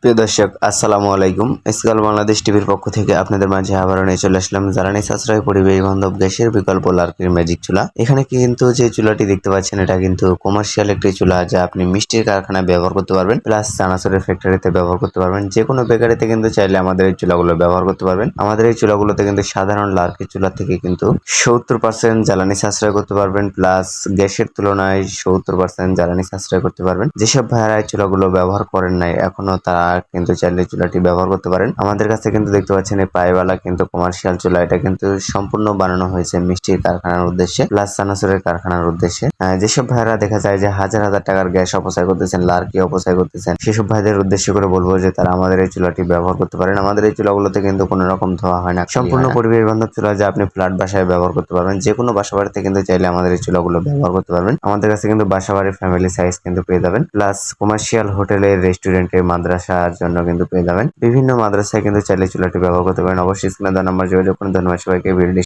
প্রিয় দর্শক আসসালামু আলাইকুম। স্কাল বাংলাদেশ টিভির পক্ষ থেকে আপনাদের মাঝে আবারও নিয়ে চলে আসলাম জ্বালানি সাশ্রয় পরিবেশ বান্ধব গ্যাসের বিকল্প লার্কির ম্যাজিক চুলা। এখানে কিন্তু যে চুলাটি দেখতে পাচ্ছেন এটা কিন্তু কমার্শিয়াল একটি চুলা, যা আপনি মিষ্টির কারখানায় ব্যবহার করতে পারবেন, প্লাস চানাচুরের ফ্যাক্টরিতে ব্যবহার করতে পারবেন। যে কোনো বেকারিতে কিন্তু চাইলে আমাদের এই চুলাগুলো ব্যবহার করতে পারবেন। আমাদের এই চুলাগুলোতে কিন্তু সাধারণ লার্কির চুলা থেকে কিন্তু 70% জ্বালানি সাশ্রয় করতে পারবেন, প্লাস গ্যাসের তুলনায় 70% জ্বালানি সাশ্রয় করতে পারবেন। যেসব ভাইয়ারা এই চুলাগুলো ব্যবহার করেন নাই এখনো, তারা কিন্তু চাইলে চুলাটি ব্যবহার করতে পারেন। আমাদের কাছে কিন্তু দেখতে পাচ্ছেন এই পাইওয়ালা কিন্তু কমার্শিয়াল চুলা। এটা কিন্তু সম্পূর্ণ বানানো হয়েছে মিষ্টির কারখানার উদ্দেশ্যে, প্লাস চানাচুরের কারখানার উদ্দেশ্যে। যেসব ভাইরা দেখা যায় যে হাজার হাজার টাকার গ্যাস অপচয় করতেছেন, লার্কি অপচয় করতেছেন, সেসব ভাইদের উদ্দেশ্য করে বলবো যে তারা আমাদের এই চুলাটি ব্যবহার করতে পারেন। আমাদের এই চুলাগুলোতে কিন্তু কোনো রকম ধোয়া হয় না, সম্পূর্ণ পরিবেশ বান্ধব চুলা, যা আপনি ফ্ল্যাট বাসায় ব্যবহার করতে পারবেন। যে কোনো বাসা বাড়িতে কিন্তু চাইলে আমাদের এই চুলাগুলো ব্যবহার করতে পারবেন। আমাদের কাছে কিন্তু বাসা বাড়ির ফ্যামিলি সাইজ কিন্তু পেয়ে যাবেন, প্লাস কমার্শিয়াল হোটেলের, রেস্টুরেন্টে, মাদ্রাসার জন্য কিন্তু পেয়ে যাবেন। বিভিন্ন মাদ্রাসায় কিন্তু চাইলে চুলাটি ব্যবহার করতে পারেন। অবশ্যই স্ক্রিনে দেওয়া নাম্বার যোগাযোগ করুন। ধন্যবাদ সবাইকে। ভিডিওটি